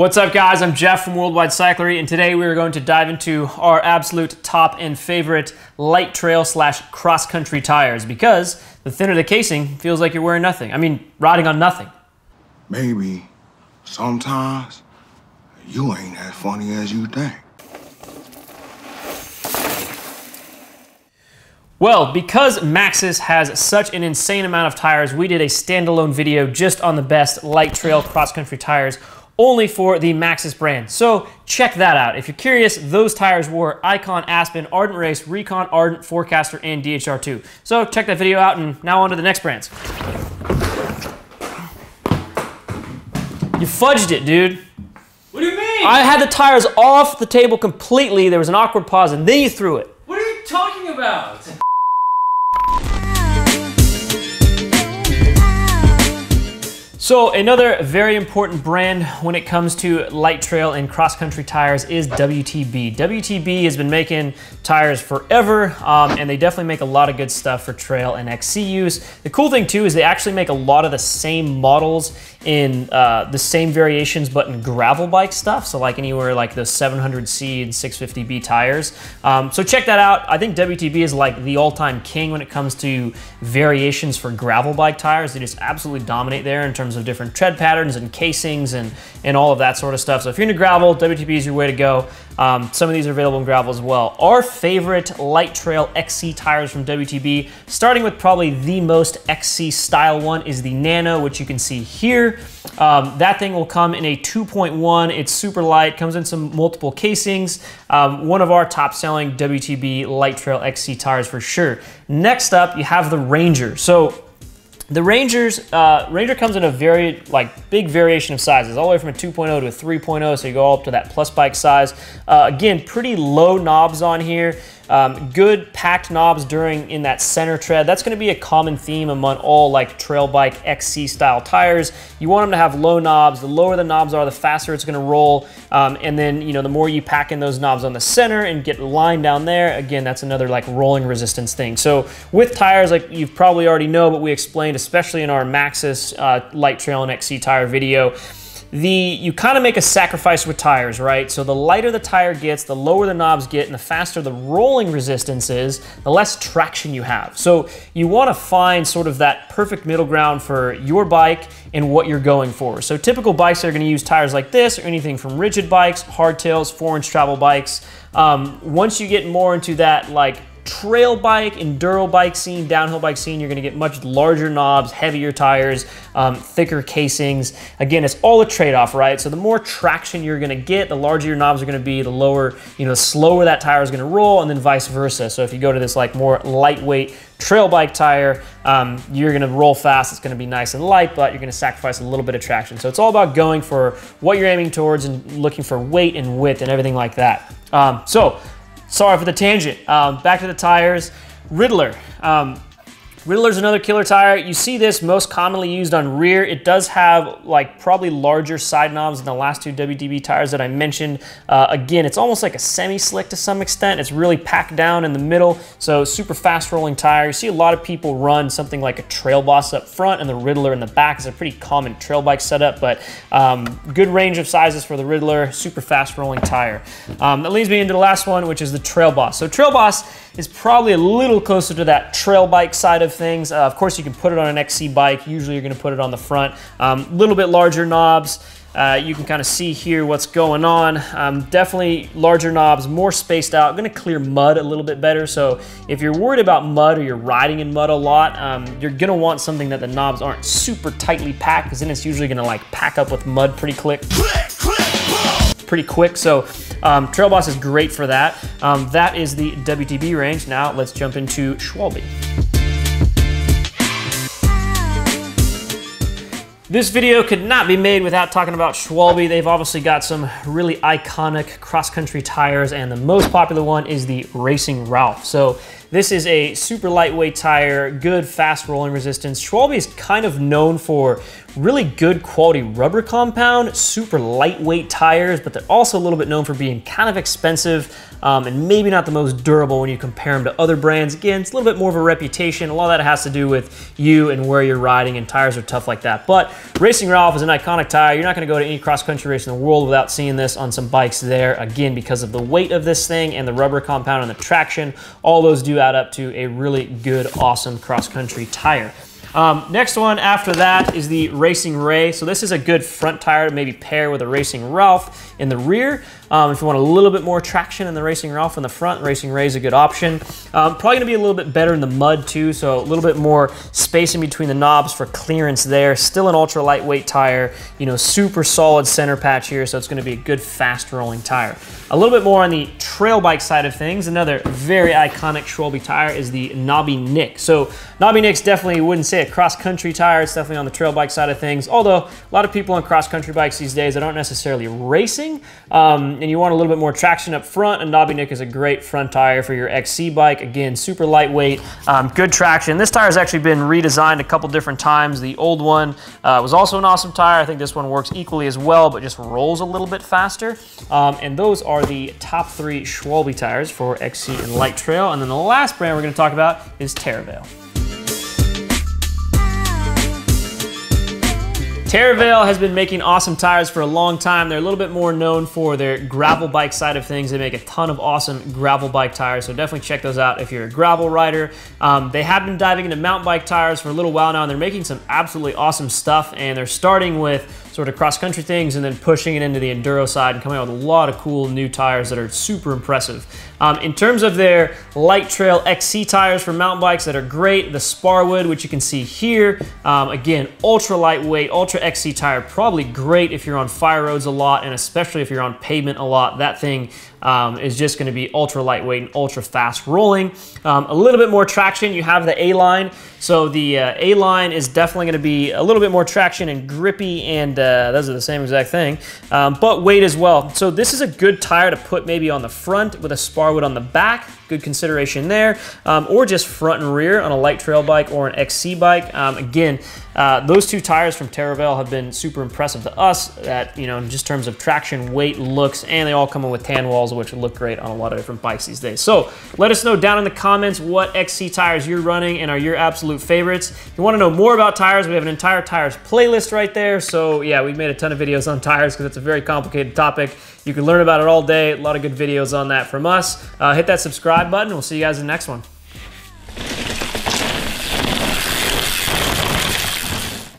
What's up guys, I'm Jeff from Worldwide Cyclery, and today we are going to dive into our absolute top and favorite light trail / cross country tires, because the thinner the casing feels like you're wearing nothing. I mean, riding on nothing. Maybe sometimes you ain't as funny as you think. Well, because Maxxis has such an insane amount of tires, we did a standalone video just on the best light trail cross country tires only for the Maxxis brand. So check that out. If you're curious, those tires were Icon, Aspen, Ardent Race, Rekon, Ardent, Forecaster, and DHR2. So check that video out, and now on to the next brands. You fudged it, dude. What do you mean? I had the tires off the table completely. There was an awkward pause, and then you threw it. What are you talking about? So another very important brand when it comes to light trail and cross-country tires is WTB. WTB has been making tires forever, and they definitely make a lot of good stuff for trail and XC use. The cool thing too is they actually make a lot of the same models in the same variations, but in gravel bike stuff. So like anywhere like the 700C and 650B tires. So check that out. I think WTB is like the all-time king when it comes to variations for gravel bike tires. They just absolutely dominate there in terms of different tread patterns and casings and all of that sort of stuff. So if you're into gravel, WTB is your way to go. Some of these are available in gravel as well. Our favorite light trail XC tires from WTB, starting with probably the most XC style one, is the Nano, which you can see here. That thing will come in a 2.1. It's super light, comes in some multiple casings. One of our top selling WTB light trail XC tires for sure. Next up, you have the Ranger. So the Ranger comes in a very big variation of sizes, all the way from a 2.0 to a 3.0, so you go all up to that plus bike size. Again, pretty low knobs on here. Good packed knobs in that center tread. That's going to be a common theme among all trail bike XC style tires. You want them to have low knobs. The lower the knobs are, the faster it's going to roll. And then the more you pack in those knobs on the center and get line down there, again, that's another rolling resistance thing. So with tires, like you probably already know, but we explained, especially in our Maxxis light trail and XC tire video, you kind of make a sacrifice with tires, right? So the lighter the tire gets, the lower the knobs get, and the faster the rolling resistance is, the less traction you have. So you want to find sort of that perfect middle ground for your bike and what you're going for. So typical bikes that are going to use tires like this are anything from rigid bikes, hardtails, 4-inch travel bikes. Once you get more into that trail bike, enduro bike scene, downhill bike scene, you're going to get much larger knobs, heavier tires, thicker casings. Again, it's all a trade-off, right? So the more traction you're going to get, the larger your knobs are going to be, the lower, the slower that tire is going to roll, and then vice versa. So if you go to this more lightweight trail bike tire, you're going to roll fast, it's going to be nice and light, but you're going to sacrifice a little bit of traction. So it's all about going for what you're aiming towards and looking for weight and width and everything like that. Sorry for the tangent. Back to the tires. RIDDLER. RIDDLER is another killer tire. You see this most commonly used on rear. It does have probably larger side knobs than the last two WTB tires that I mentioned. Again, it's almost like a semi-slick to some extent. It's really packed down in the middle, so super fast rolling tire. You see a lot of people run something like a Trail Boss up front and the RIDDLER in the back. Is a pretty common trail bike setup, but good range of sizes for the RIDDLER, super fast rolling tire. That leads me into the last one, which is the Trail Boss. So Trail Boss is probably a little closer to that trail bike side of things. Of course, you can put it on an XC bike. Usually you're going to put it on the front. Little bit larger knobs. You can kind of see here what's going on. Definitely larger knobs, more spaced out. Going to clear mud a little bit better. So if you're worried about mud or you're riding in mud a lot, you're going to want something that the knobs aren't super tightly packed, because then it's usually going to pack up with mud pretty quick. So Trail Boss is great for that. That is the WTB range. Now let's jump into Schwalbe. This video could not be made without talking about Schwalbe. They've obviously got some really iconic cross-country tires, and the most popular one is the Racing Ralph. So This is a super lightweight tire, good fast rolling resistance. Schwalbe is kind of known for really good quality rubber compound, super lightweight tires, but they're also a little bit known for being kind of expensive and maybe not the most durable when you compare them to other brands. Again, it's a little bit more of a reputation. A lot of that has to do with you and where you're riding, and tires are tough like that. But Racing Ralph is an iconic tire. You're not going to go to any cross-country race in the world without seeing this on some bikes there. Again, because of the weight of this thing and the rubber compound and the traction, all those do add up to a really good, awesome cross-country tire. Next one after that is the Racing Ray. So this is a good front tire to maybe pair with a Racing Ralph in the rear. If you want a little bit more traction in the Racing Ralph in the front, Racing Ray is a good option. Probably gonna be a little bit better in the mud too, so a little bit more space in between the knobs for clearance there. Still an ultra lightweight tire, you know, super solid center patch here, so it's gonna be a good fast rolling tire. A little bit more on the trail bike side of things, another very iconic Schwalbe tire is the Knobby Nick. So Knobby Nick's definitely, wouldn't say a cross-country tire, it's definitely on the trail bike side of things, although a lot of people on cross-country bikes these days that aren't necessarily racing, and you want a little bit more traction up front, and Knobby Nick is a great front tire for your XC bike. Again, super lightweight, good traction. This tire has actually been redesigned a couple different times. The old one was also an awesome tire. I think this one works equally as well, but just rolls a little bit faster. And those are the top 3 Schwalbe tires for XC and light trail. And then the last brand we're going to talk about is Teravail. Teravail has been making awesome tires for a long time. They're a little bit more known for their gravel bike side of things. They make a ton of awesome gravel bike tires, so definitely check those out if you're a gravel rider. They have been diving into mountain bike tires for a little while now, and they're making some absolutely awesome stuff, and they're starting with sort of cross-country things and then pushing it into the enduro side and coming out with a lot of cool new tires that are super impressive. In terms of their light trail XC tires for mountain bikes that are great, the SPARWOOD, which you can see here, again, ultra lightweight, ultra XC tire, probably great if you're on fire roads a lot, and especially if you're on pavement a lot. That thing is just going to be ultra lightweight and ultra fast rolling. A little bit more traction. You have the A-line. So the A-line is definitely going to be a little bit more traction and grippy, and those are the same exact thing, but weight as well. So this is a good tire to put maybe on the front with a SPARWOOD on the back. Good consideration there, or just front and rear on a light trail bike or an XC bike. Again, those 2 tires from Teravail have been super impressive to us at, you know, in just terms of traction, weight, looks, and they all come in with tan walls, which look great on a lot of different bikes these days. So let us know down in the comments what XC tires you're running and are your absolute favorites. If you want to know more about tires, we have an entire tires playlist right there. So yeah, we've made a ton of videos on tires because it's a very complicated topic. You can learn about it all day. A lot of good videos on that from us. Hit that subscribe button. We'll see you guys in the next one.